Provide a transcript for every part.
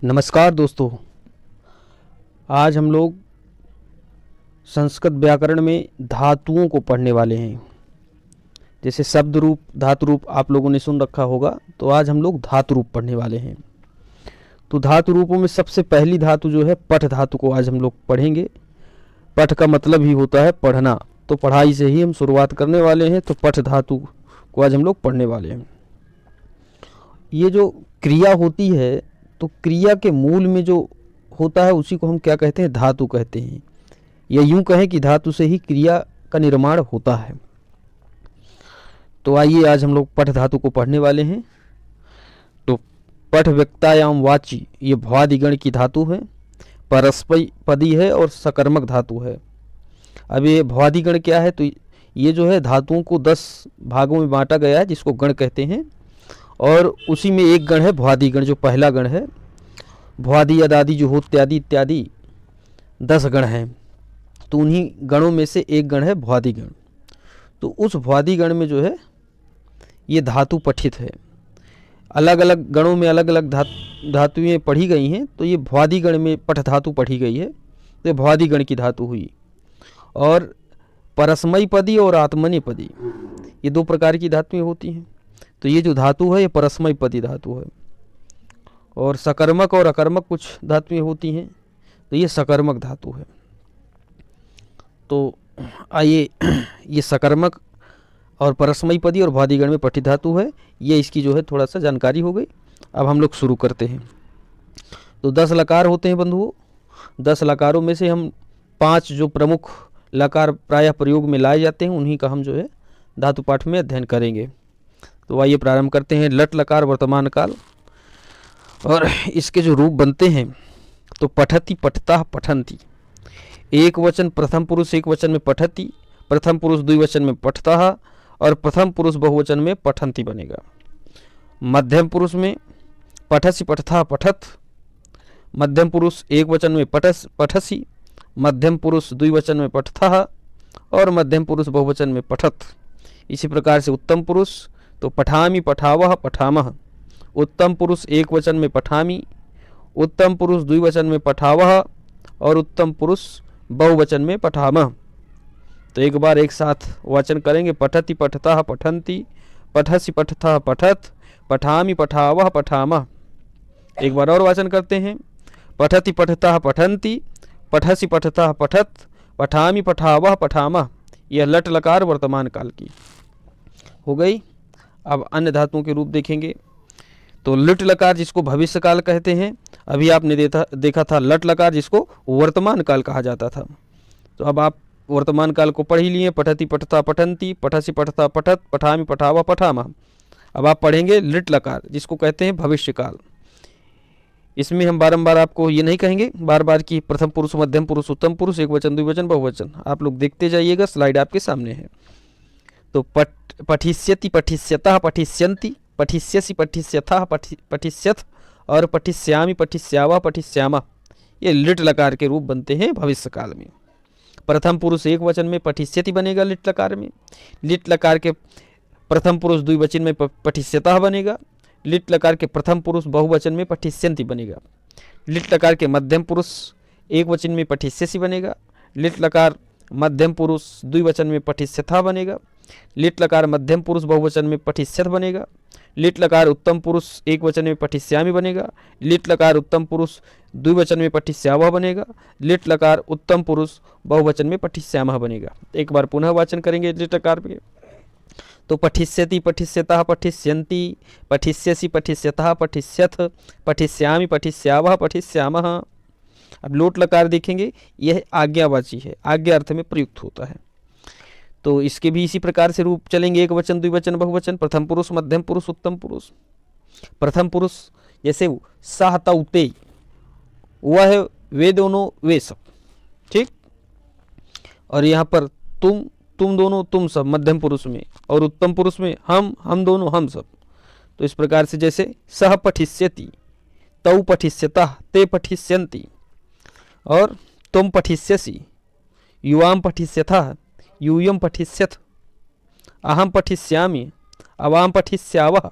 नमस्कार दोस्तों। आज हम लोग संस्कृत व्याकरण में धातुओं को पढ़ने वाले हैं। जैसे शब्द रूप, धातु रूप आप लोगों ने सुन रखा होगा, तो आज हम लोग धातु रूप पढ़ने वाले हैं। तो धातु रूपों में सबसे पहली धातु जो है पठ धातु को आज हम लोग पढ़ेंगे। पठ का मतलब ही होता है पढ़ना, तो पढ़ाई से ही हम शुरुआत करने वाले हैं। तो पठ धातु को आज हम लोग पढ़ने वाले हैं। ये जो क्रिया होती है, तो क्रिया के मूल में जो होता है उसी को हम क्या कहते हैं? धातु कहते हैं। या यूं कहें कि धातु से ही क्रिया का निर्माण होता है। तो आइए आज हम लोग पठ धातु को पढ़ने वाले हैं। तो पठ व्यक्तायाम वाची, ये भ्वादिगण की धातु है, परस्पई पदी है और सकर्मक धातु है। अब ये भ्वादिगण क्या है? तो ये जो है धातुओं को 10 भागों में बांटा गया है, जिसको गण कहते हैं। और उसी में एक गण है भ्वादिगण, जो पहला गण है। भ्वादि अदादि जो हो इत्यादि इत्यादि 10 गण हैं, तो उन्हीं गणों में से एक गण है भ्वादिगण। तो उस भ्वादिगण में जो है ये धातु पठित है। अलग अलग गणों में अलग अलग धातुएं पढ़ी गई हैं, तो ये भ्वादिगण में पठ धातु पढ़ी गई है, तो ये भ्वादिगण की धातु हुई। और परस्मयी पदी और आत्मनेपदी, ये 2 प्रकार की धातुएं होती हैं। तो ये जो धातु है ये परस्मयी पदी धातु है। और सकर्मक और अकर्मक कुछ धातुएं होती हैं, तो ये सकर्मक धातु है। तो आइए, ये सकर्मक और परस्मयी पदी और भ्वादिगण में पठित धातु है, ये इसकी जो है थोड़ा सा जानकारी हो गई। अब हम लोग शुरू करते हैं। तो 10 लकार होते हैं बंधुओं। 10 लकारों में से हम 5 जो प्रमुख लकार प्रायः प्रयोग में लाए जाते हैं, उन्हीं का हम जो है धातु पाठ में अध्ययन करेंगे। तो आइए प्रारंभ करते हैं। लट लकार वर्तमान काल, और इसके जो रूप बनते हैं, तो पठति, पठता, पठन्ति। एक वचन प्रथम पुरुष एक वचन में पठति, प्रथम पुरुष द्विवचन में पठता, और प्रथम पुरुष बहुवचन में पठन्ति बनेगा। मध्यम पुरुष में पठसि, पठता, पठत। मध्यम पुरुष एक वचन में पठसि, मध्यम पुरुष द्विवचन में पठता, और मध्यम पुरुष बहुवचन में पठत। इसी प्रकार से उत्तम पुरुष, तो पठामि, पठावह, पठामह। उत्तम पुरुष एक वचन में पठामि, उत्तम पुरुष द्विवचन में पठावह, और उत्तम पुरुष बहुवचन में पठामह। तो एक बार एक साथ वाचन करेंगे। पठति, पठता, पठन्ति, पठसि, पठता, पठत, पठामि, पठावह, पठामह। एक बार और वाचन करते हैं। पठति, पठता, पठन्ति, पठसि, पठता, पठत, पठामि, पठावह, पठामह। यह लट लकार वर्तमान काल की हो गई। अब अन्य धातुओं के रूप देखेंगे। तो लिट लकार, जिसको भविष्य काल कहते हैं, अभी आपने देखा था लट लकार, जिसको वर्तमान काल कहा जाता था। तो अब आप वर्तमान काल को पढ़ ही लिए। पठति, पठता, पठन्ति, पठसि, पठता, पठत, पठामि, पठावह, पठामह। अब आप पढ़ेंगे लिट लकार, जिसको कहते हैं भविष्य काल। इसमें हम बारंबार आपको ये नहीं कहेंगे बार बार कि प्रथम पुरुष, मध्यम पुरुष, उत्तम पुरुष, एक वचन, द्विवचन, बहुवचन। आप लोग देखते जाइएगा, स्लाइड आपके सामने है। तो पठिष्यति, पठिष्यतः, पठिष्यन्ति, पठिष्यसि, पठिष्यथः, पठिष्यथ, और पठिष्यामि, पठिष्यावः, पठिष्यामः। ये लिट लकार के रूप बनते हैं भविष्य काल में। प्रथम पुरुष एक वचन में पठिष्यति बनेगा लिट लकार में। लिट लकार के प्रथम पुरुष द्विवचन में पठिष्यतः बनेगा। लिट लकार के प्रथम पुरुष बहुवचन में पठिष्यन्ति बनेगा। लिट लकार के मध्यम पुरुष एक वचन में पठिष्यसि बनेगा। लिट लकार मध्यम पुरुष द्विवचन में पठिष्यथः बनेगा। लिट लकार मध्यम पुरुष बहुवचन में पठिष्यथ बनेगा। लिट लकार उत्तम पुरुष एक वचन में पठिष्यामि बनेगा। लिट लकार उत्तम पुरुष द्विवचन में पठिष्यावह बनेगा। लिट लकार उत्तम पुरुष बहुवचन में पठिष्यामः बनेगा। एक बार पुनः वाचन करेंगे लिट लकार पे। तो पठिष्यति, पठिष्यतः, पठिष्यन्ति, पठिष्यसि, पठिष्यथः, पठिष्यथ, पठिष्यामि, पठिष्यावः, पठिष्यामः। अब लोट लकार देखेंगे, यह आज्ञावाची है, आज्ञा अर्थ में प्रयुक्त होता है। तो इसके भी इसी प्रकार से रूप चलेंगे। एक वचन, द्विवचन, बहुवचन, प्रथम पुरुष, मध्यम पुरुष, उत्तम पुरुष। प्रथम पुरुष जैसे सह तौ ते, वह है, वे दोनों, वे सब, ठीक। और यहाँ पर तुम दोनों, तुम सब मध्यम पुरुष में, और उत्तम पुरुष में हम दोनों, हम सब। तो इस प्रकार से जैसे सह पठिष्यति, तौ पठिष्यतः, ते पठिष्यन्ति, और तुम पठिष्यसि, युवाम पठिष्यथः, यूयम पठिष्यथ, अहम पठिष्यामि, अवाम पठिष्यावः,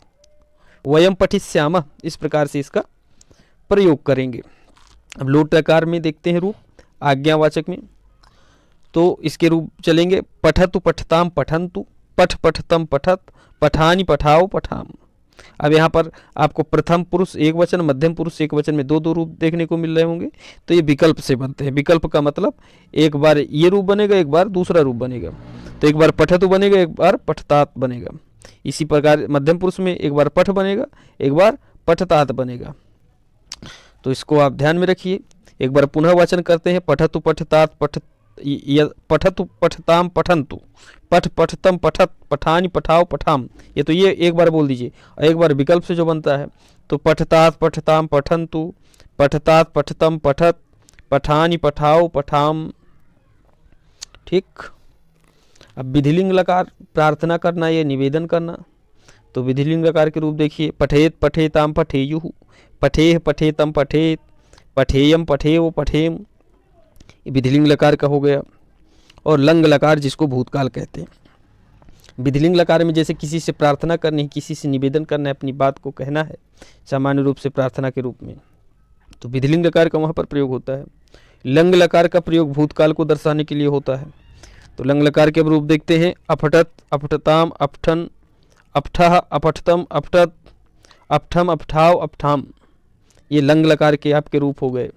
वयम पठिष्यामः। इस प्रकार से इसका प्रयोग करेंगे। अब लोट लकार में देखते हैं रूप आज्ञावाचक में, तो इसके रूप चलेंगे पठतु पठताम पठन्तु, पठ पठतम पठत, पठानी पठाओ पठाम। अब यहाँ पर आपको प्रथम पुरुष एक वचन, मध्यम पुरुष एक वचन में दो दो रूप देखने को मिल रहे होंगे। तो ये विकल्प से बनते हैं। विकल्प का मतलब एक बार ये रूप बनेगा, एक बार दूसरा रूप बनेगा। तो एक बार पठतु बनेगा, एक बार पठतात बनेगा। इसी प्रकार मध्यम पुरुष में एक बार पठ बनेगा, एक बार पठतात बनेगा। तो इसको आप ध्यान में रखिए। एक बार पुनः वाचन करते हैं पठतु पठतात पठतु पठताम पठन्तु, पठ पठतम पठत, पठानी पठाओ पठाम। ये एक बार बोल दीजिए। और एक बार विकल्प से जो बनता है तो पठतात पठताम पठन्तु, पठतात पठतम पठत, पठानी पठाओ पठाम। ठीक। अब विधिलिंग लकार प्रार्थना करना या निवेदन करना। तो विधिलिंग लकार के रूप देखिए पठेत पठेताम पठेयुः, पठेह पठेतम पठेत, पठेयम पठेव पठेम। विधिलिंग लकार का हो गया। और लंग लकार जिसको भूतकाल कहते हैं। विधिलिंग लकार में जैसे किसी से प्रार्थना करनी है, किसी से निवेदन करना है, अपनी बात को कहना है सामान्य रूप से प्रार्थना के रूप में, तो विधिलिंग लकार का वहाँ पर प्रयोग होता है। लंग लकार का प्रयोग भूतकाल को दर्शाने के लिए होता है। तो लंग लकार के रूप देखते हैं अपठत अपठताम अपठन, अपठः अपठतम अपठत, अपठम अपठाओ अपठाम। ये लंग लकार के आपके रूप हो गए।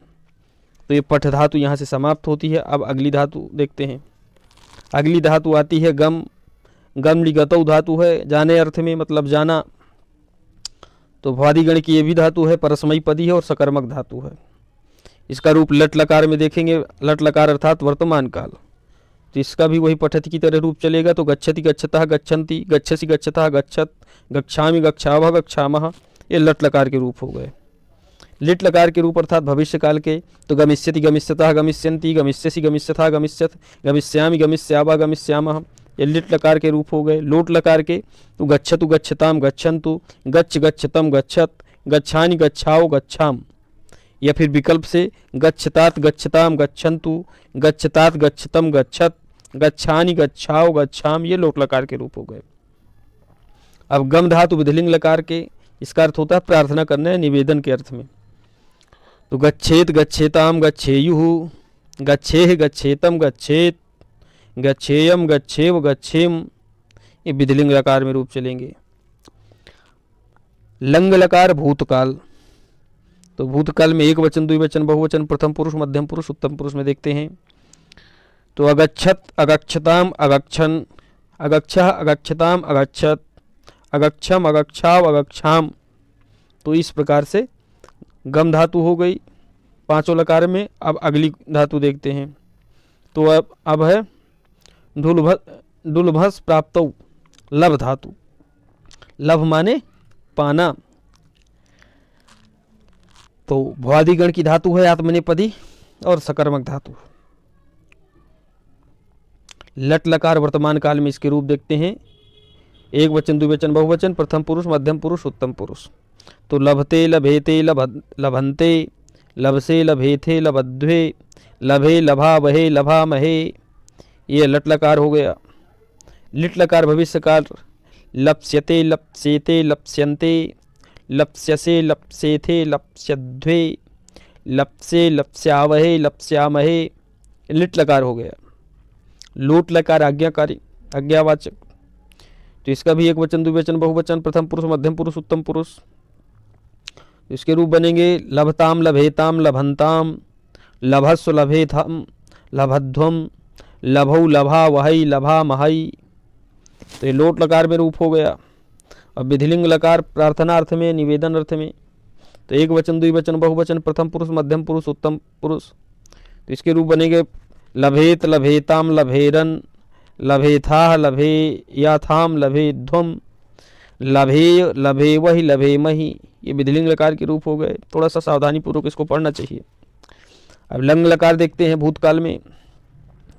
तो ये पठ धातु यहाँ से समाप्त होती है। अब अगली धातु देखते हैं। अगली धातु आती है गम। गम लिगतौ धातु है, जाने अर्थ में मतलब जाना। तो भ्वादिगण की ये भी धातु है, परस्मयी पदी है और सकर्मक धातु है। इसका रूप लट लकार में देखेंगे। लट लकार अर्थात वर्तमान काल। तो इसका भी वही पठति की तरह रूप चलेगा। तो गच्छति गच्छतः गच्छन्ति, गच्छसि गच्छतः गच्छत, गच्छामि गच्छावः गच्छामः। ये लट लकार के रूप हो गए। लिट लकार के रूप अर्थात भविष्य काल के। तो गमिष्यति गमिष्यतः गमिष्यन्ति, गमिष्यसि गमिष्यथा गमिष्यत, गमिष्यामि गमिष्यावः गमिष्यामः। ये लिट लकार के रूप हो गए। लोट लकार के तो गच्छतु गच्छताम गच्छन्तु, गच्छ गच्छतम गच्छत, गच्छानि गच्छाओ गच्छाम। या फिर विकल्प से गच्छतात गच्छताम गच्छन्तु, गच्छतात गच्छतम गच्छत, गच्छानि गच्छाओ गच्छाम। ये लोट लकार के रूप हो गए। अब गम धातु विधिलिंग लकार के, इसका अर्थ होता है प्रार्थना करना है निवेदन के अर्थ में। तो गच्छेत गच्छेताम गच्छेयुः, गच्छेह गच्छेतम गच्छेत, गच्छेयम गच्छेव गच्छेम। ये विधिलिंग लकार में रूप चलेंगे। लंग लकार भूतकाल। तो भूतकाल में एक वचन, द्विवचन, बहुवचन, प्रथम पुरुष, मध्यम पुरुष, उत्तम पुरुष में देखते हैं। तो अगच्छत अगच्छताम अगच्छन, अगच्छः अगच्छताम अगच्छत, अगच्छम अगच्छाव अगच्छाम। तो इस प्रकार से गम धातु हो गई पांचों लकार में। अब अगली धातु देखते हैं। तो अब है डुलभस प्राप्तौ, लभ धातु। लभ माने पाना। तो भ्वादिगण की धातु है आत्मनेपदी और सकर्मक धातु। लट लकार वर्तमान काल में इसके रूप देखते हैं। एक वचन, द्विवचन, बहुवचन, प्रथम पुरुष, मध्यम पुरुष, उत्तम पुरुष। तो लभते लभेते लभन्ते, लभसे लभेथे लभध्वे, लभे लभा वहे लभा महे। ये लट लकार हो गया। लिट लकार भविष्य काल। लप्स्यते लप्स्येते लप्स्यन्ते, लप्स्यसे लप्स्येथे लप्स्यध्वे, लप्से लप्स्यावहे लप्स्यामहे। लिट लकार हो गया। लोट लकार आज्ञाकारी, आज्ञावाचक। तो इसका भी एक वचन, द्विवचन, बहुवचन, प्रथम पुरुष, मध्यम पुरुष, उत्तम पुरुष। इसके रूप बनेंगे लभताम लभेताम लभन्ताम, लभस्व लभेथम लभध्वम, लभौ लभा वहई लभा महई। तो ये लोट लकार में रूप हो गया। अब विधिलिंग लकार प्रार्थना अर्थ में, निवेदन अर्थ में। तो एक वचन, द्विवचन, बहुवचन, प्रथम पुरुष, मध्यम पुरुष, उत्तम पुरुष। तो इसके रूप बनेंगे लभेत लभेताम लभेरन, लभेथाह लभे याथाम लभेध्वम, लभे लभे वही लभे मही। ये विधिलिंग लकार के रूप हो गए। थोड़ा सा सावधानी पूर्वक इसको पढ़ना चाहिए। अब लंग लकार देखते हैं भूतकाल में।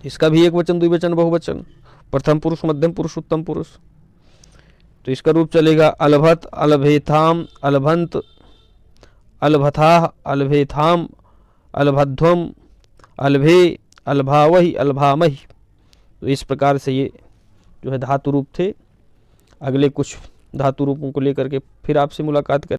इसका भी एक वचन, द्विवचन, बहुवचन, प्रथम पुरुष, मध्यम पुरुष, उत्तम पुरुष। तो इसका रूप चलेगा अलभत अलभेथाम अलभंत, अलभथाह अलभेथाम, अलभध्वम, अलभे अलभावही अलभामही। तो इस प्रकार से ये जो है धातु रूप थे। अगले कुछ धातु रूपों को लेकर के फिर आपसे मुलाकात करें।